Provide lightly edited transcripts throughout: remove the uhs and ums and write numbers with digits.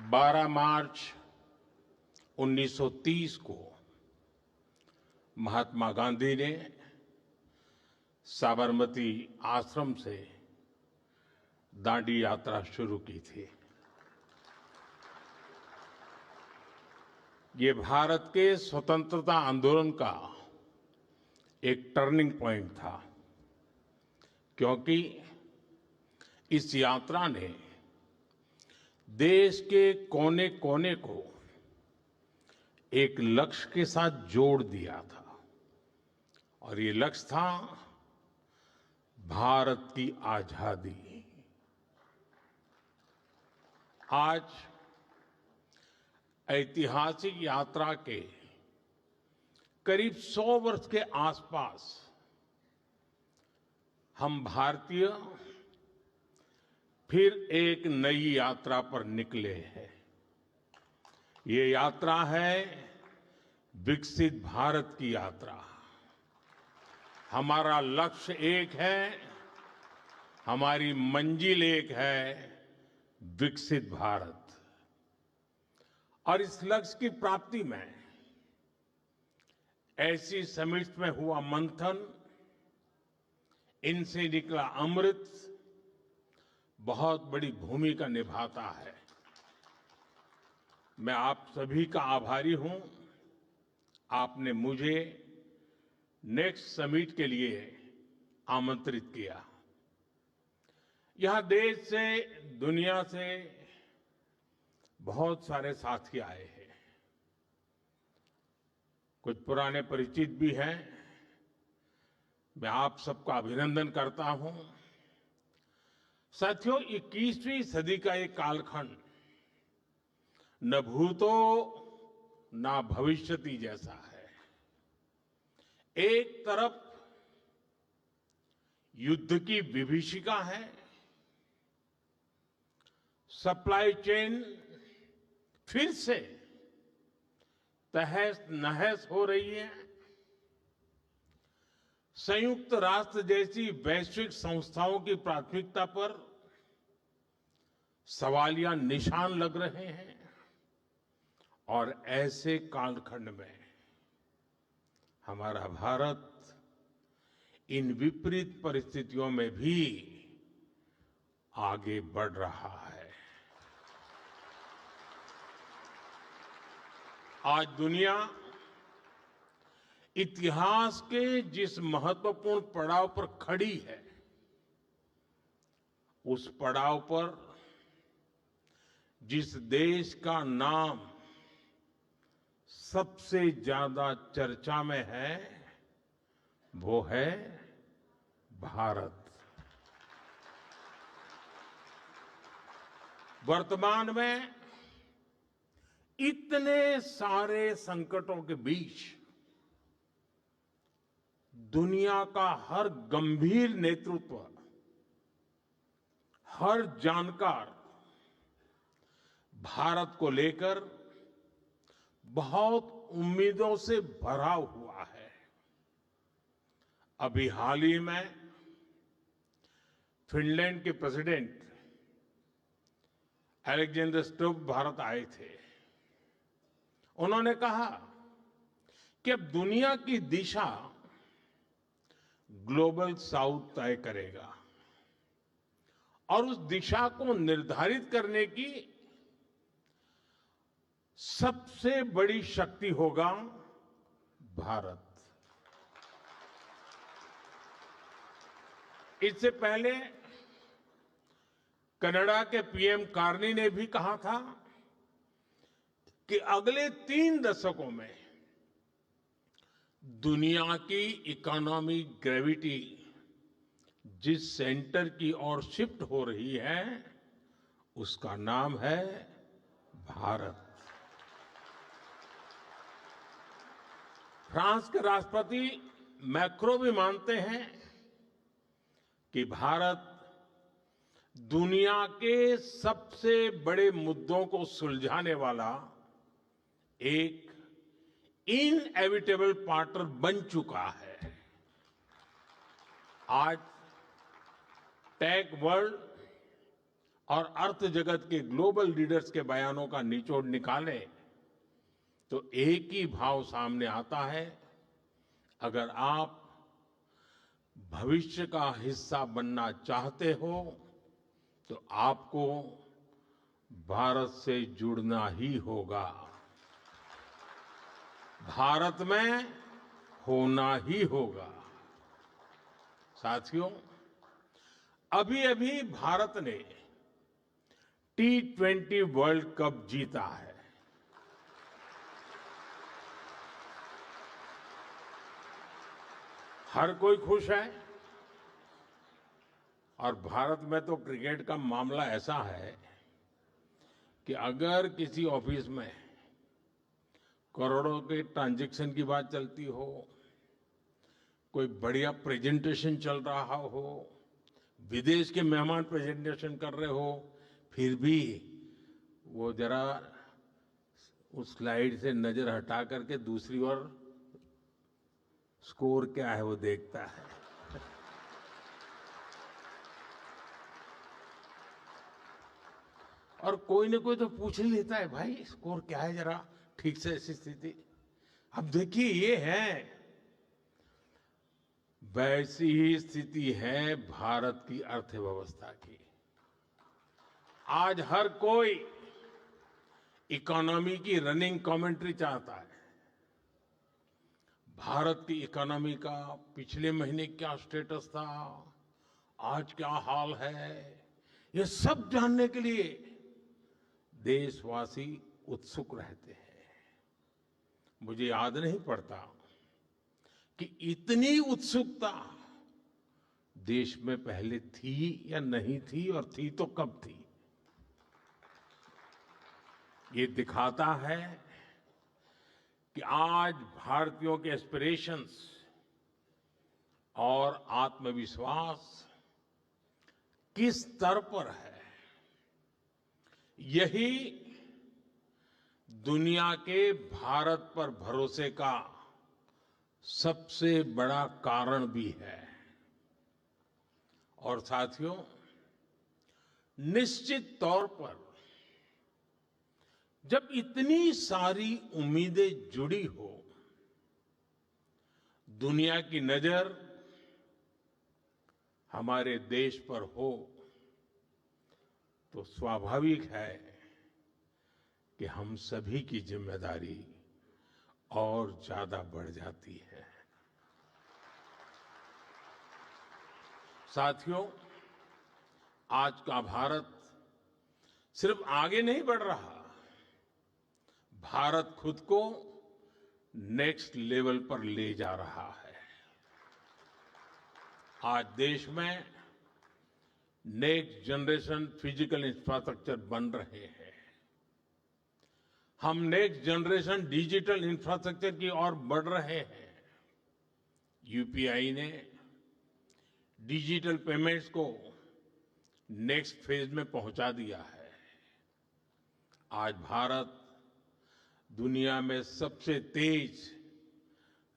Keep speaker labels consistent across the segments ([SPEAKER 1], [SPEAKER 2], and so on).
[SPEAKER 1] 12 मार्च 1930 को महात्मा गांधी ने साबरमती आश्रम से दांडी यात्रा शुरू की थी। ये भारत के स्वतंत्रता आंदोलन का एक टर्निंग पॉइंट था, क्योंकि इस यात्रा ने देश के कोने कोने को एक लक्ष्य के साथ जोड़ दिया था, और ये लक्ष्य था भारत की आजादी। आज ऐतिहासिक यात्रा के करीब 100 वर्ष के आसपास हम भारतीय फिर एक नई यात्रा पर निकले हैं। ये यात्रा है विकसित भारत की यात्रा। हमारा लक्ष्य एक है, हमारी मंजिल एक है, विकसित भारत। और इस लक्ष्य की प्राप्ति में ऐसी समिट्स में हुआ मंथन, इनसे निकला अमृत बहुत बड़ी भूमिका निभाता है। मैं आप सभी का आभारी हूं। आपने मुझे नेक्स्ट समिट के लिए आमंत्रित किया। यहां देश से, दुनिया से बहुत सारे साथी आए हैं। कुछ पुराने परिचित भी हैं। मैं आप सबका अभिनंदन करता हूं। साथियों, 21वीं सदी का एक कालखंड न भूतो न भविष्यति जैसा है। एक तरफ युद्ध की विभीषिका है, सप्लाई चेन फिर से तहस नहस हो रही है। संयुक्त राष्ट्र जैसी वैश्विक संस्थाओं की प्राथमिकता पर सवालिया निशान लग रहे हैं, और ऐसे कालखंड में हमारा भारत इन विपरीत परिस्थितियों में भी आगे बढ़ रहा है। आज दुनिया इतिहास के जिस महत्वपूर्ण पड़ाव पर खड़ी है, उस पड़ाव पर जिस देश का नाम सबसे ज्यादा चर्चा में है, वो है भारत। वर्तमान में इतने सारे संकटों के बीच दुनिया का हर गंभीर नेतृत्व, हर जानकार भारत को लेकर बहुत उम्मीदों से भरा हुआ है। अभी हाल ही में फिनलैंड के प्रेसिडेंट अलेक्जेंडर स्टुब भारत आए थे। उन्होंने कहा कि अब दुनिया की दिशा ग्लोबल साउथ तय करेगा, और उस दिशा को निर्धारित करने की सबसे बड़ी शक्ति होगा भारत। इससे पहले कनाडा के पीएम कार्नी ने भी कहा था कि अगले 3 दशकों में दुनिया की इकोनॉमिक ग्रेविटी जिस सेंटर की ओर शिफ्ट हो रही है, उसका नाम है भारत। फ्रांस के राष्ट्रपति मैक्रो भी मानते हैं कि भारत दुनिया के सबसे बड़े मुद्दों को सुलझाने वाला एक इनएविटेबल पार्टनर बन चुका है। आज टेक वर्ल्ड और अर्थ जगत के ग्लोबल लीडर्स के बयानों का निचोड़ निकालें तो एक ही भाव सामने आता है। अगर आप भविष्य का हिस्सा बनना चाहते हो तो आपको भारत से जुड़ना ही होगा, भारत में होना ही होगा। साथियों, अभी-अभी भारत ने T20 वर्ल्ड कप जीता है। हर कोई खुश है और भारत में तो क्रिकेट का मामला ऐसा है कि अगर किसी ऑफिस में करोड़ों के ट्रांजैक्शन की बात चलती हो, कोई बढ़िया प्रेजेंटेशन चल रहा हो, विदेश के मेहमान प्रेजेंटेशन कर रहे हो, फिर भी वो जरा उस स्लाइड से नजर हटा करके दूसरी ओर स्कोर क्या है वो देखता है। और कोई न कोई तो पूछ ही लेता है, भाई स्कोर क्या है, जरा ठीक से ऐसी स्थिति। अब देखिए, ये है, वैसी ही स्थिति है भारत की अर्थव्यवस्था की। आज हर कोई इकोनॉमी की रनिंग कमेंट्री चाहता है। भारत की इकोनॉमी का पिछले महीने क्या स्टेटस था, आज क्या हाल है, ये सब जानने के लिए देशवासी उत्सुक रहते हैं। मुझे याद नहीं पड़ता कि इतनी उत्सुकता देश में पहले थी या नहीं थी, और थी तो कब थी। ये दिखाता है कि आज भारतीयों के एस्पिरेशंस और आत्मविश्वास किस स्तर पर है। यही दुनिया के भारत पर भरोसे का सबसे बड़ा कारण भी है। और साथियों, निश्चित तौर पर जब इतनी सारी उम्मीदें जुड़ी हो, दुनिया की नजर हमारे देश पर हो, तो स्वाभाविक है कि हम सभी की जिम्मेदारी और ज्यादा बढ़ जाती है। साथियों, आज का भारत सिर्फ आगे नहीं बढ़ रहा, भारत खुद को नेक्स्ट लेवल पर ले जा रहा है। आज देश में नेक्स्ट जनरेशन फिजिकल इंफ्रास्ट्रक्चर बन रहे हैं। हम नेक्स्ट जनरेशन डिजिटल इंफ्रास्ट्रक्चर की ओर बढ़ रहे हैं। यूपीआई ने डिजिटल पेमेंट्स को नेक्स्ट फेज में पहुंचा दिया है। आज भारत दुनिया में सबसे तेज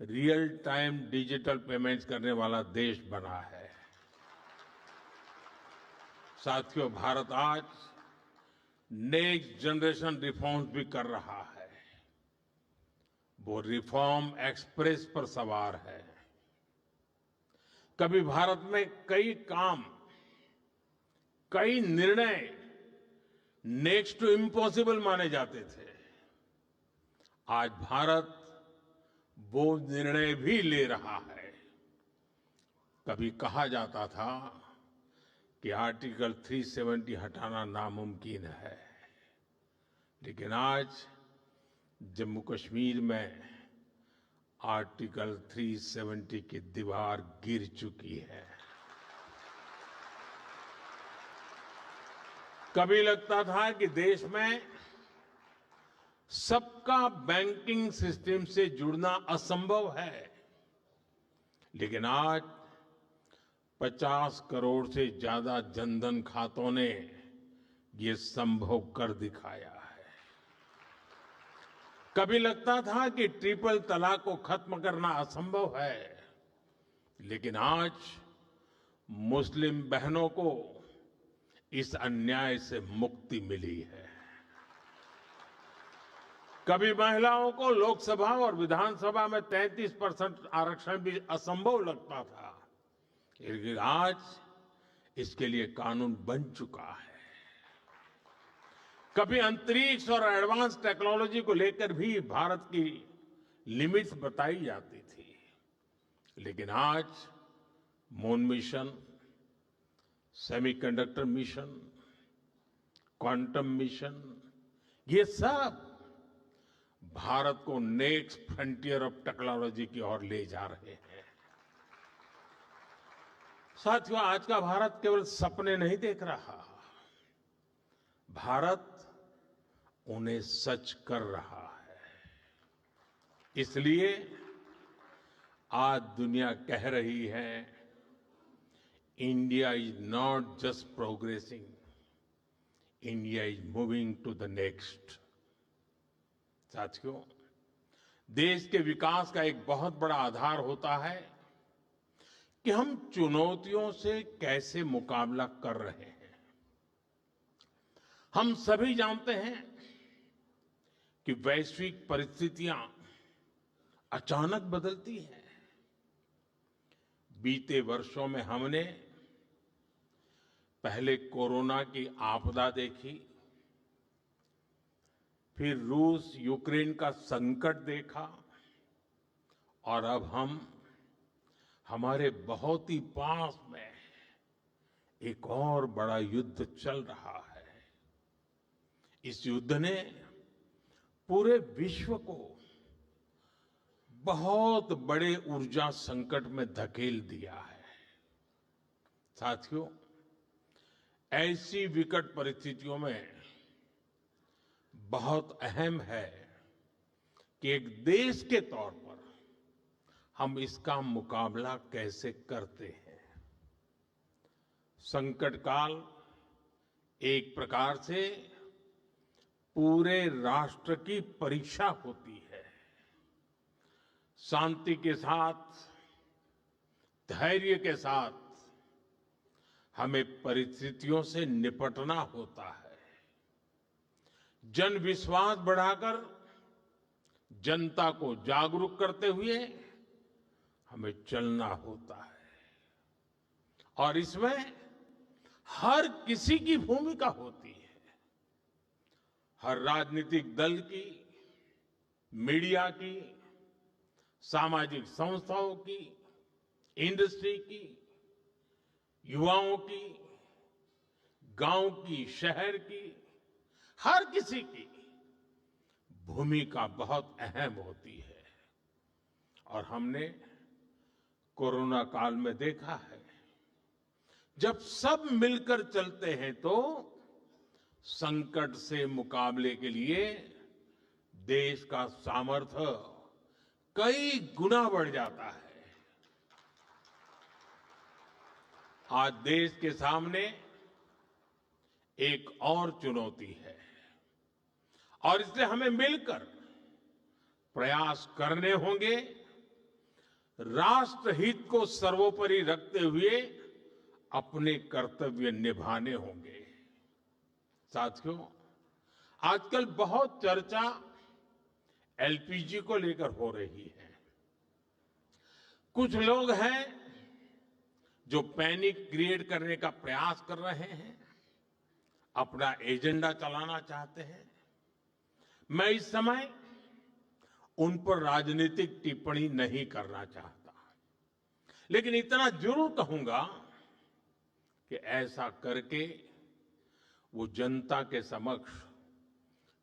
[SPEAKER 1] रियल टाइम डिजिटल पेमेंट्स करने वाला देश बना है। साथियों, भारत आज नेक्स्ट जनरेशन रिफॉर्म्स भी कर रहा है। वो रिफॉर्म एक्सप्रेस पर सवार है। कभी भारत में कई काम, कई निर्णय नेक्स्ट टू इम्पॉसिबल माने जाते थे। आज भारत वो निर्णय भी ले रहा है। कभी कहा जाता था कि आर्टिकल 370 हटाना नामुमकिन है, लेकिन आज जम्मू कश्मीर में आर्टिकल 370 की दीवार गिर चुकी है। कभी लगता था कि देश में सबका बैंकिंग सिस्टम से जुड़ना असंभव है, लेकिन आज 50 करोड़ से ज्यादा जनधन खातों ने ये संभव कर दिखाया है। कभी लगता था कि ट्रिपल तलाक को खत्म करना असंभव है, लेकिन आज मुस्लिम बहनों को इस अन्याय से मुक्ति मिली है। कभी महिलाओं को लोकसभा और विधानसभा में 33% आरक्षण भी असंभव लगता था, लेकिन आज इसके लिए कानून बन चुका है। कभी अंतरिक्ष और एडवांस टेक्नोलॉजी को लेकर भी भारत की लिमिट्स बताई जाती थी, लेकिन आज moon mission, semiconductor mission, quantum mission, ये सब भारत को नेक्स्ट फ्रंटियर ऑफ टेक्नोलॉजी की ओर ले जा रहे हैं। साथियों, आज का भारत केवल सपने नहीं देख रहा, भारत उन्हें सच कर रहा है। इसलिए आज दुनिया कह रही है, India is not just progressing, India is moving to the next. साथियों, देश के विकास का एक बहुत बड़ा आधार होता है कि हम चुनौतियों से कैसे मुकाबला कर रहे हैं। हम सभी जानते हैं कि वैश्विक परिस्थितियां अचानक बदलती हैं। बीते वर्षों में हमने पहले कोरोना की आपदा देखी, फिर रूस यूक्रेन का संकट देखा, और अब हम हमारे बहुत ही पास में एक और बड़ा युद्ध चल रहा है। इस युद्ध ने पूरे विश्व को बहुत बड़े ऊर्जा संकट में धकेल दिया है। साथियों, ऐसी विकट परिस्थितियों में बहुत अहम है कि एक देश के तौर पर हम इसका मुकाबला कैसे करते हैं। संकट काल एक प्रकार से पूरे राष्ट्र की परीक्षा होती है। शांति के साथ, धैर्य के साथ हमें परिस्थितियों से निपटना होता है। जन विश्वास बढ़ाकर जनता को जागरूक करते हुए हमें चलना होता है, और इसमें हर किसी की भूमिका होती है। हर राजनीतिक दल की, मीडिया की, सामाजिक संस्थाओं की, इंडस्ट्री की, युवाओं की, गांव की, शहर की, हर किसी की भूमिका बहुत अहम होती है। और हमने कोरोना काल में देखा है, जब सब मिलकर चलते हैं तो संकट से मुकाबले के लिए देश का सामर्थ्य कई गुना बढ़ जाता है। आज देश के सामने एक और चुनौती है, और इसलिए हमें मिलकर प्रयास करने होंगे, राष्ट्रहित को सर्वोपरि रखते हुए अपने कर्तव्य निभाने होंगे। साथियों, आजकल बहुत चर्चा एलपीजी को लेकर हो रही है। कुछ लोग हैं जो पैनिक क्रिएट करने का प्रयास कर रहे हैं, अपना एजेंडा चलाना चाहते हैं। मैं इस समय उन पर राजनीतिक टिप्पणी नहीं करना चाहता, लेकिन इतना जरूर कहूंगा कि ऐसा करके वो जनता के समक्ष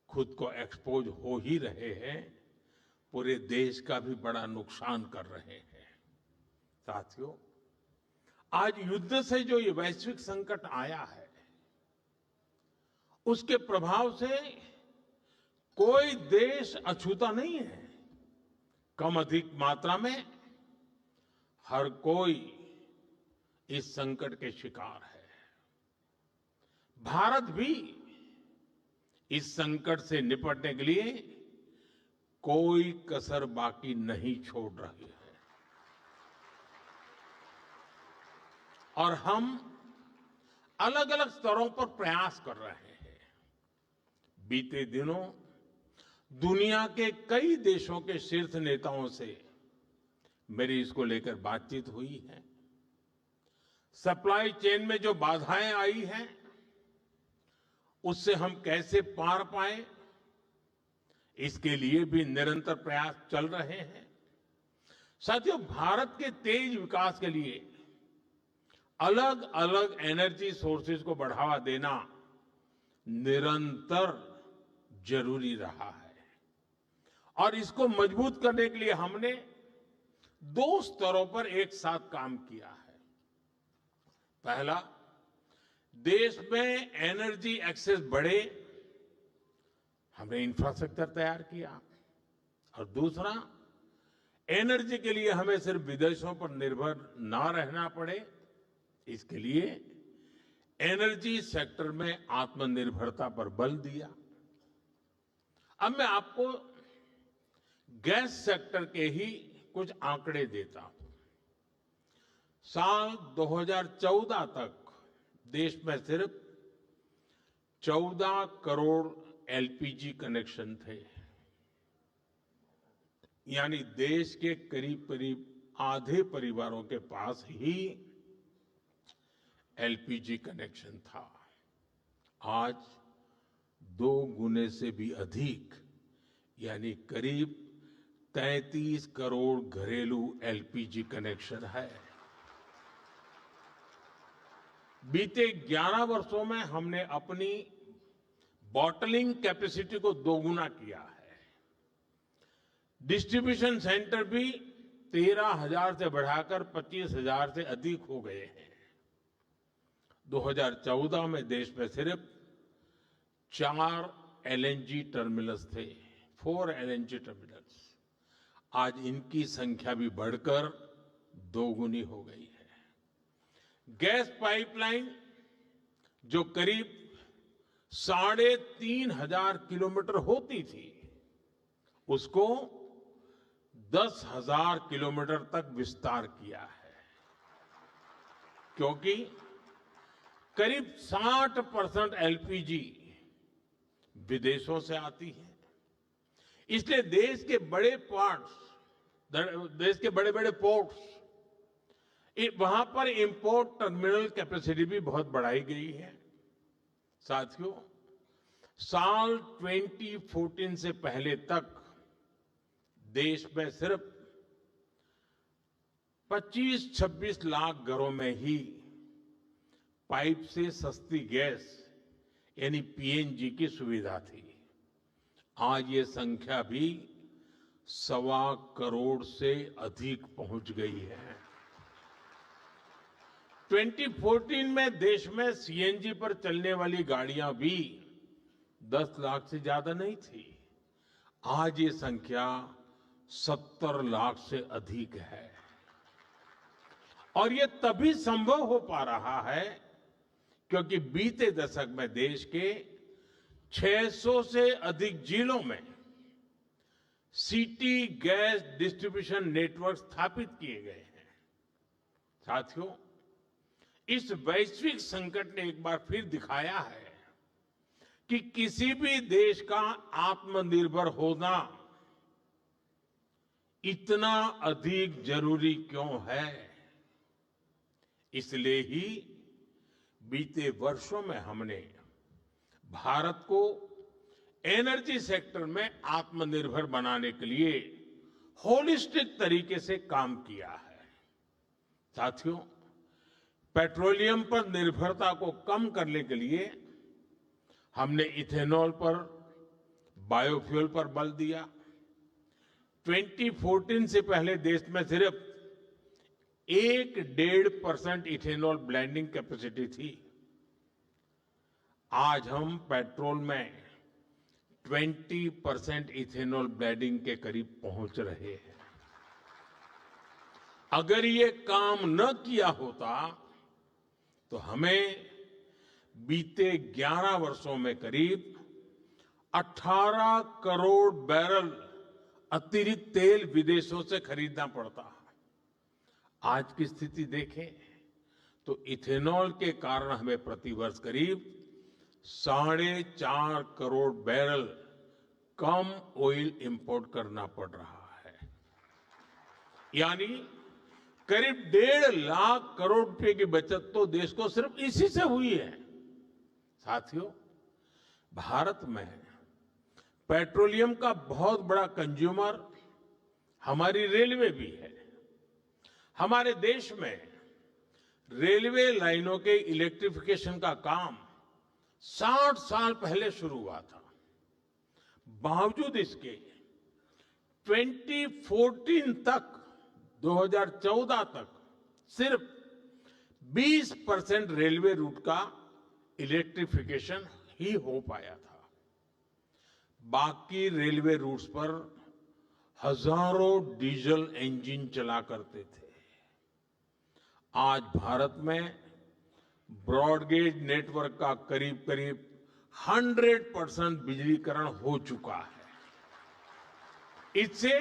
[SPEAKER 1] खुद को एक्सपोज हो ही रहे हैं, पूरे देश का भी बड़ा नुकसान कर रहे हैं। साथियों, आज युद्ध से जो ये वैश्विक संकट आया है, उसके प्रभाव से कोई देश अछूता नहीं है। कम अधिक मात्रा में हर कोई इस संकट के शिकार है। भारत भी इस संकट से निपटने के लिए कोई कसर बाकी नहीं छोड़ रही है, और हम अलग अलग स्तरों पर प्रयास कर रहे हैं। बीते दिनों दुनिया के कई देशों के शीर्ष नेताओं से मेरी इसको लेकर बातचीत हुई है। सप्लाई चेन में जो बाधाएं आई हैं, उससे हम कैसे पार पाए, इसके लिए भी निरंतर प्रयास चल रहे हैं। साथियों, भारत के तेज विकास के लिए अलग अलग एनर्जी सोर्सेज को बढ़ावा देना निरंतर जरूरी रहा है और इसको मजबूत करने के लिए हमने 2 स्तरों पर एक साथ काम किया है। पहला, देश में एनर्जी एक्सेस बढ़े, हमने इंफ्रास्ट्रक्चर तैयार किया। और दूसरा, एनर्जी के लिए हमें सिर्फ विदेशों पर निर्भर ना रहना पड़े, इसके लिए एनर्जी सेक्टर में आत्मनिर्भरता पर बल दिया। अब मैं आपको गैस सेक्टर के ही कुछ आंकड़े देता हूं। साल 2014 तक देश में सिर्फ 14 करोड़ एलपीजी कनेक्शन थे, यानी देश के करीब करीब आधे परिवारों के पास ही एलपीजी कनेक्शन था। आज 2 गुने से भी अधिक, यानी करीब 33 करोड़ घरेलू एलपीजी कनेक्शन है। बीते 11 वर्षों में हमने अपनी बॉटलिंग कैपेसिटी को 2 गुना किया है। डिस्ट्रीब्यूशन सेंटर भी 13,000 से बढ़ाकर 25,000 से अधिक हो गए हैं। 2014 में देश में सिर्फ 4 एलएनजी टर्मिनल्स थे, 4 एलएनजी टर्मिनल्स। आज इनकी संख्या भी बढ़कर 2 गुनी हो गई है। गैस पाइपलाइन जो करीब 3,500 किलोमीटर होती थी, उसको 10,000 किलोमीटर तक विस्तार किया है, क्योंकि करीब 60% एलपीजी विदेशों से आती है। इसलिए देश के बड़े बड़े पोर्ट्स, वहां पर इंपोर्ट टर्मिनल कैपेसिटी भी बहुत बढ़ाई गई है। साथियों, साल 2014 से पहले तक देश में सिर्फ 25-26 लाख घरों में ही पाइप से सस्ती गैस यानी पीएनजी की सुविधा थी। आज ये संख्या भी 1.25 करोड़ से अधिक पहुंच गई है। 2014 में देश में सीएनजी पर चलने वाली गाड़ियां भी 10 लाख से ज्यादा नहीं थी। आज ये संख्या 70 लाख से अधिक है और ये तभी संभव हो पा रहा है क्योंकि बीते दशक में देश के 600 से अधिक जिलों में सिटी गैस डिस्ट्रीब्यूशन नेटवर्क स्थापित किए गए हैं। साथियों, इस वैश्विक संकट ने एक बार फिर दिखाया है कि किसी भी देश का आत्मनिर्भर होना इतना अधिक जरूरी क्यों है। इसलिए ही बीते वर्षों में हमने भारत को एनर्जी सेक्टर में आत्मनिर्भर बनाने के लिए होलिस्टिक तरीके से काम किया है। साथियों, पेट्रोलियम पर निर्भरता को कम करने के लिए हमने इथेनॉल पर, बायोफ्यूल पर बल दिया। 2014 से पहले देश में सिर्फ 1-1.5% इथेनॉल ब्लेंडिंग कैपेसिटी थी। आज हम पेट्रोल में 20% इथेनॉल ब्लेंडिंग के करीब पहुंच रहे हैं। अगर ये काम न किया होता तो हमें बीते 11 वर्षों में करीब 18 करोड़ बैरल अतिरिक्त तेल विदेशों से खरीदना पड़ता। आज की स्थिति देखें तो इथेनॉल के कारण हमें प्रतिवर्ष करीब 4.5 करोड़ बैरल कम ऑयल इंपोर्ट करना पड़ रहा है। यानी करीब 1.5 लाख करोड़ रुपए की बचत तो देश को सिर्फ इसी से हुई है। साथियों, भारत में पेट्रोलियम का बहुत बड़ा कंज्यूमर हमारी रेलवे भी है। हमारे देश में रेलवे लाइनों के इलेक्ट्रिफिकेशन का काम 60 साल पहले शुरू हुआ था। बावजूद इसके 2014 तक 2014 तक सिर्फ 20% रेलवे रूट का इलेक्ट्रिफिकेशन ही हो पाया था। बाकी रेलवे रूट्स पर हजारों डीजल इंजन चला करते थे। आज भारत में ब्रॉडगेज नेटवर्क का करीब करीब 100% बिजलीकरण हो चुका है। इससे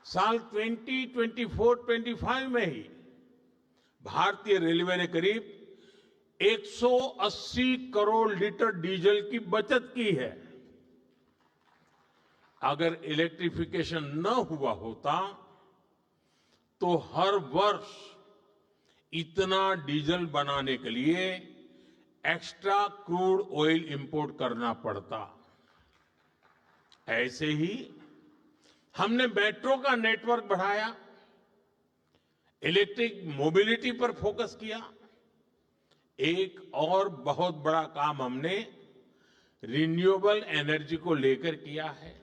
[SPEAKER 1] साल 2024-25 में ही भारतीय रेलवे ने करीब 180 करोड़ लीटर डीजल की बचत की है। अगर इलेक्ट्रिफिकेशन न हुआ होता तो हर वर्ष इतना डीजल बनाने के लिए एक्स्ट्रा क्रूड ऑयल इंपोर्ट करना पड़ता। ऐसे ही हमने मेट्रो का नेटवर्क बढ़ाया, इलेक्ट्रिक मोबिलिटी पर फोकस किया। एक और बहुत बड़ा काम हमने रिन्यूएबल एनर्जी को लेकर किया है।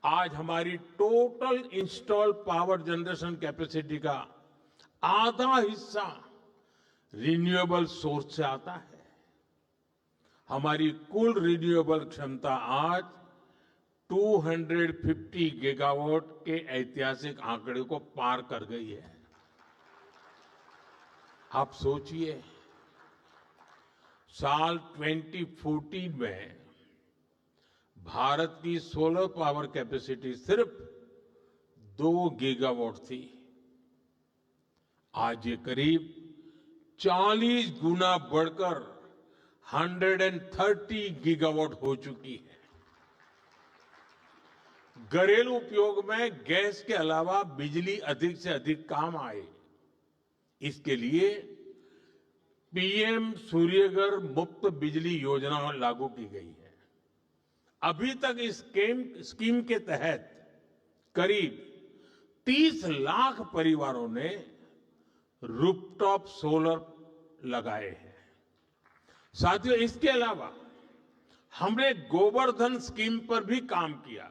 [SPEAKER 1] आज हमारी total install power generation capacity का आधा हिस्सा रिन्यूएबल सोर्स से आता है। हमारी कुल रिन्यूएबल क्षमता आज 250 गीगावाट के ऐतिहासिक आंकड़े को पार कर गई है। आप सोचिए, साल 2014 में भारत की सोलर पावर कैपेसिटी सिर्फ 2 गीगावाट थी। आज ये करीब 40 गुना बढ़कर 130 गीगावाट हो चुकी है। घरेलू उपयोग में गैस के अलावा बिजली अधिक से अधिक काम आए, इसके लिए पीएम सूर्यघर मुफ्त बिजली योजना लागू की गई है। अभी तक इस स्कीम के तहत करीब 30 लाख परिवारों ने रूफटॉप सोलर लगाए हैं। साथियों, इसके अलावा हमने गोवर्धन स्कीम पर भी काम किया।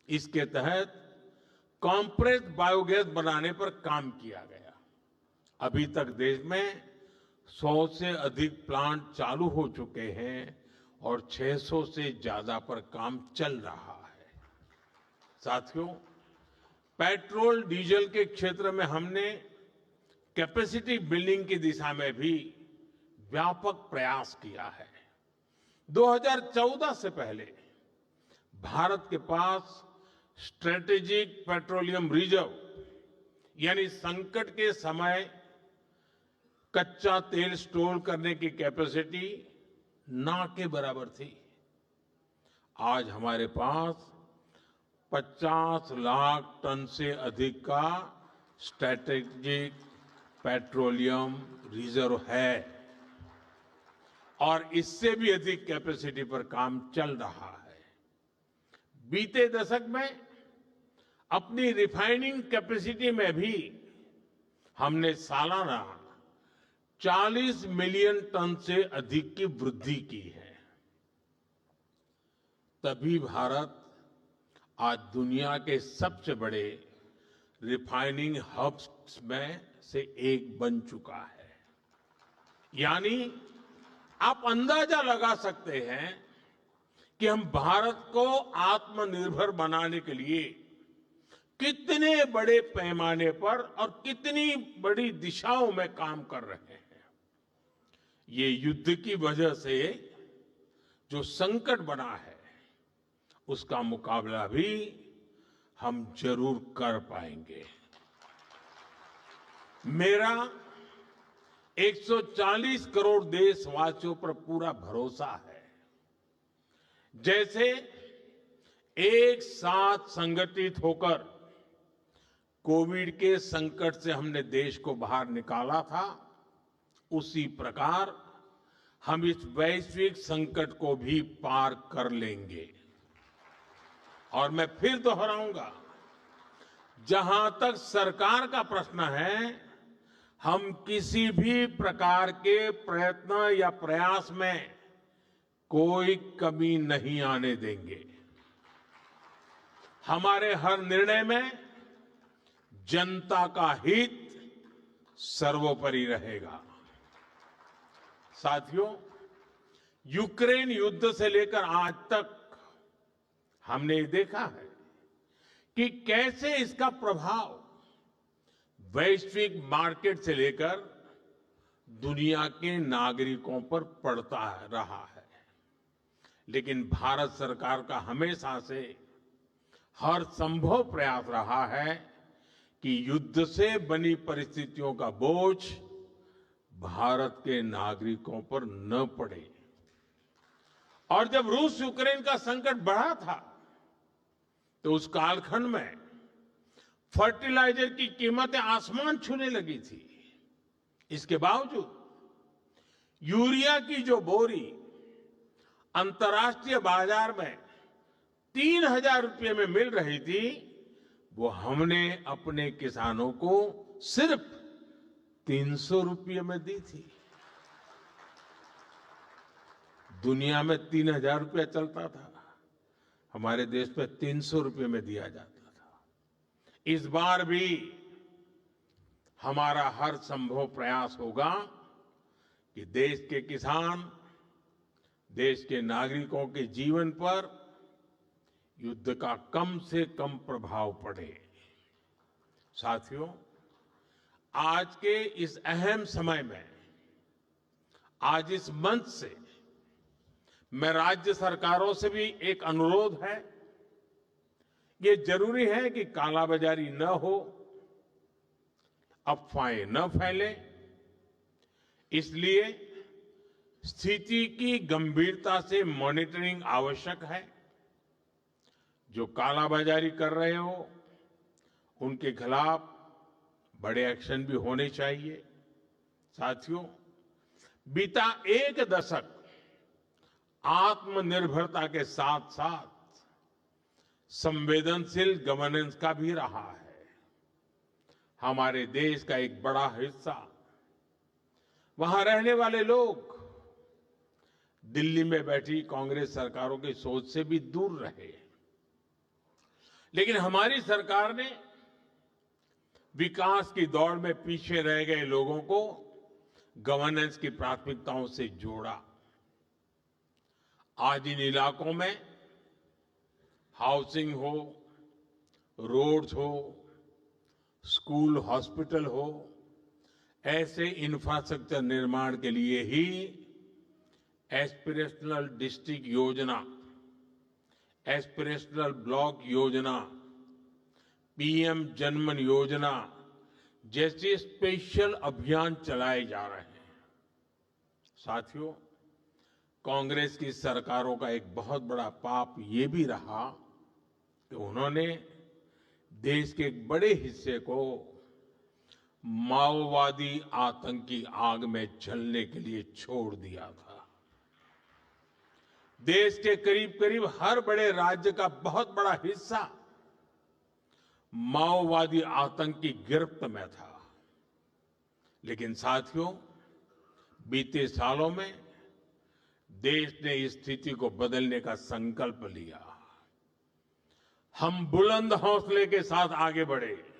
[SPEAKER 1] इसके तहत कॉम्प्रेस्ड बायोगैस बनाने पर काम किया गया। अभी तक देश में 100 से अधिक प्लांट चालू हो चुके हैं और 600 से ज्यादा पर काम चल रहा है। साथियों, पेट्रोल डीजल के क्षेत्र में हमने कैपेसिटी बिल्डिंग की दिशा में भी व्यापक प्रयास किया है। 2014 से पहले भारत के पास स्ट्रेटेजिक पेट्रोलियम रिजर्व यानी संकट के समय कच्चा तेल स्टोर करने की कैपेसिटी ना के बराबर थी। आज हमारे पास 50 लाख टन से अधिक का स्ट्रेटेजिक पेट्रोलियम रिजर्व है और इससे भी अधिक कैपेसिटी पर काम चल रहा है। बीते दशक में अपनी रिफाइनिंग कैपेसिटी में भी हमने सालाना 40 मिलियन टन से अधिक की वृद्धि की है। तभी भारत आज दुनिया के सबसे बड़े रिफाइनिंग हब्स में से एक बन चुका है। यानी आप अंदाजा लगा सकते हैं कि हम भारत को आत्मनिर्भर बनाने के लिए कितने बड़े पैमाने पर और कितनी बड़ी दिशाओं में काम कर रहे हैं। ये युद्ध की वजह से जो संकट बना है, उसका मुकाबला भी हम जरूर कर पाएंगे। मेरा 140 करोड़ देशवासियों पर पूरा भरोसा है। जैसे एक साथ संगठित होकर कोविड के संकट से हमने देश को बाहर निकाला था, उसी प्रकार हम इस वैश्विक संकट को भी पार कर लेंगे। और मैं फिर दोहराऊंगा, जहां तक सरकार का प्रश्न है, हम किसी भी प्रकार के प्रयत्न या प्रयास में कोई कमी नहीं आने देंगे। हमारे हर निर्णय में जनता का हित सर्वोपरि रहेगा। साथियों, यूक्रेन युद्ध से लेकर आज तक हमने देखा है कि कैसे इसका प्रभाव वैश्विक मार्केट से लेकर दुनिया के नागरिकों पर पड़ता रहा है। लेकिन भारत सरकार का हमेशा से हर संभव प्रयास रहा है कि युद्ध से बनी परिस्थितियों का बोझ भारत के नागरिकों पर न पड़े। और जब रूस यूक्रेन का संकट बढ़ा था, तो उस कालखंड में फर्टिलाइजर की कीमतें आसमान छूने लगी थी। इसके बावजूद यूरिया की जो बोरी अंतर्राष्ट्रीय बाजार में 3,000 रुपये में मिल रही थी, वो हमने अपने किसानों को सिर्फ 300 रुपये में दी थी। दुनिया में 3,000 रुपया चलता था, हमारे देश में 300 रुपये में दिया जाता था। इस बार भी हमारा हर संभव प्रयास होगा कि देश के किसान, देश के नागरिकों के जीवन पर युद्ध का कम से कम प्रभाव पड़े। साथियों, आज के इस अहम समय में, आज इस मंच से मैं राज्य सरकारों से भी एक अनुरोध है। ये जरूरी है कि कालाबाजारी न हो, अफवाहें न फैले। इसलिए स्थिति की गंभीरता से मॉनिटरिंग आवश्यक है। जो कालाबाजारी कर रहे हो, उनके खिलाफ बड़े एक्शन भी होने चाहिए। साथियों, बीता एक दशक आत्मनिर्भरता के साथ साथ संवेदनशील गवर्नेंस का भी रहा है। हमारे देश का एक बड़ा हिस्सा, वहां रहने वाले लोग दिल्ली में बैठी कांग्रेस सरकारों की सोच से भी दूर रहे। लेकिन हमारी सरकार ने विकास की दौड़ में पीछे रह गए लोगों को गवर्नेंस की प्राथमिकताओं से जोड़ा। आज इन इलाकों में हाउसिंग हो, रोड्स हो, स्कूल, हॉस्पिटल हो, ऐसे इंफ्रास्ट्रक्चर निर्माण के लिए ही एस्पिरेशनल डिस्ट्रिक्ट योजना, एस्पिरेशनल ब्लॉक योजना, पीएम जनमन योजना जैसे स्पेशल अभियान चलाए जा रहे हैं। साथियों, कांग्रेस की सरकारों का एक बहुत बड़ा पाप ये भी रहा कि उन्होंने देश के एक बड़े हिस्से को माओवादी आतंकी आग में जलने के लिए छोड़ दिया था। देश के करीब करीब हर बड़े राज्य का बहुत बड़ा हिस्सा माओवादी आतंक की गिरफ्त में था। लेकिन साथियों, बीते सालों में देश ने इस स्थिति को बदलने का संकल्प लिया। हम बुलंद हौसले के साथ आगे बढ़े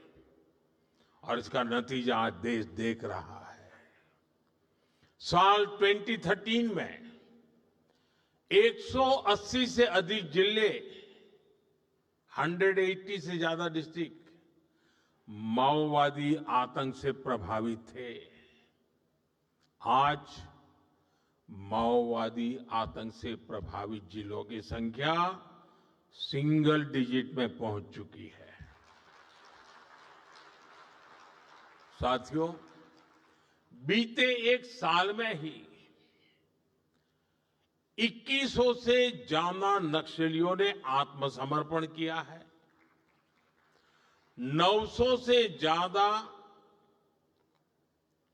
[SPEAKER 1] और इसका नतीजा आज देश देख रहा है। साल 2013 में 180 से अधिक जिले, 180 से ज्यादा डिस्ट्रिक्ट माओवादी आतंक से प्रभावित थे। आज माओवादी आतंक से प्रभावित जिलों की संख्या सिंगल डिजिट में पहुंच चुकी है। साथियों, बीते एक साल में ही 2100 से ज्यादा नक्सलियों ने आत्मसमर्पण किया है। 900 से ज्यादा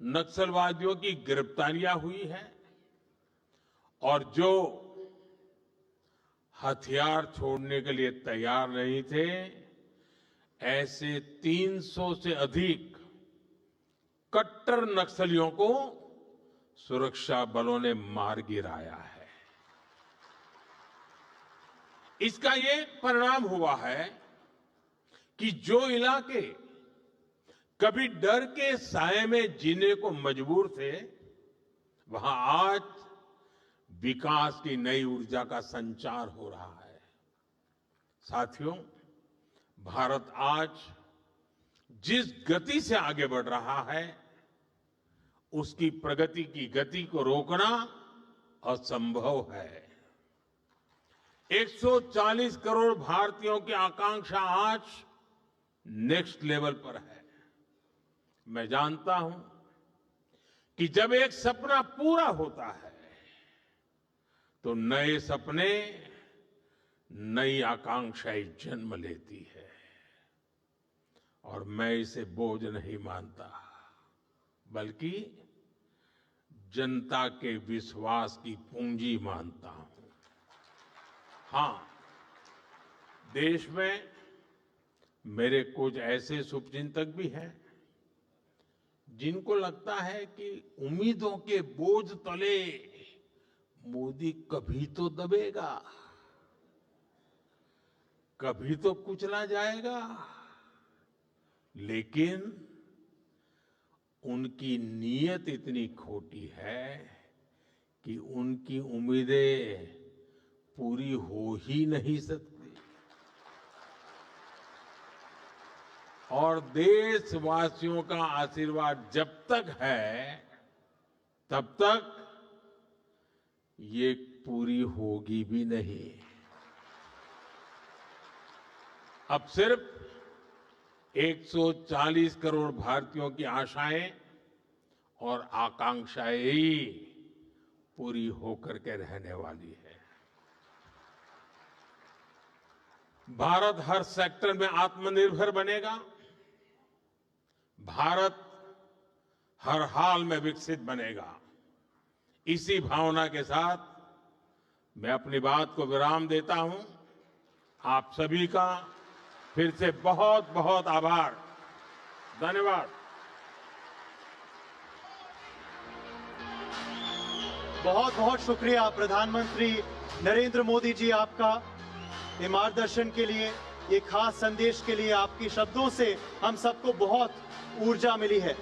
[SPEAKER 1] नक्सलवादियों की गिरफ्तारियां हुई है और जो हथियार छोड़ने के लिए तैयार नहीं थे, ऐसे 300 से अधिक कट्टर नक्सलियों को सुरक्षा बलों ने मार गिराया है। इसका ये परिणाम हुआ है कि जो इलाके कभी डर के साए में जीने को मजबूर थे, वहां आज विकास की नई ऊर्जा का संचार हो रहा है। साथियों, भारत आज जिस गति से आगे बढ़ रहा है, उसकी प्रगति की गति को रोकना असंभव है। 140 करोड़ भारतीयों की आकांक्षा आज नेक्स्ट लेवल पर है। मैं जानता हूं कि जब एक सपना पूरा होता है तो नए सपने, नई आकांक्षाएं जन्म लेती है और मैं इसे बोझ नहीं मानता, बल्कि जनता के विश्वास की पूंजी मानता हूं। हां, देश में मेरे कुछ ऐसे शुभचिंतक भी हैं जिनको लगता है कि उम्मीदों के बोझ तले मोदी कभी तो दबेगा, कभी तो कुचला जाएगा, लेकिन उनकी नीयत इतनी खोटी है कि उनकी उम्मीदें पूरी हो ही नहीं सकती। और देशवासियों का आशीर्वाद जब तक है, तब तक ये पूरी होगी भी नहीं। अब सिर्फ 140 करोड़ भारतीयों की आशाएं और आकांक्षाएं ही पूरी होकर के रहने वाली है। भारत हर सेक्टर में आत्मनिर्भर बनेगा। भारत हर हाल में विकसित बनेगा। इसी भावना के साथ मैं अपनी बात को विराम देता हूं। आप सभी का फिर से बहुत बहुत आभार। धन्यवाद।
[SPEAKER 2] बहुत बहुत शुक्रिया प्रधानमंत्री नरेंद्र मोदी जी आपका, ये मार्गदर्शन के लिए, ये खास संदेश के लिए। आपके शब्दों से हम सबको बहुत ऊर्जा मिली है।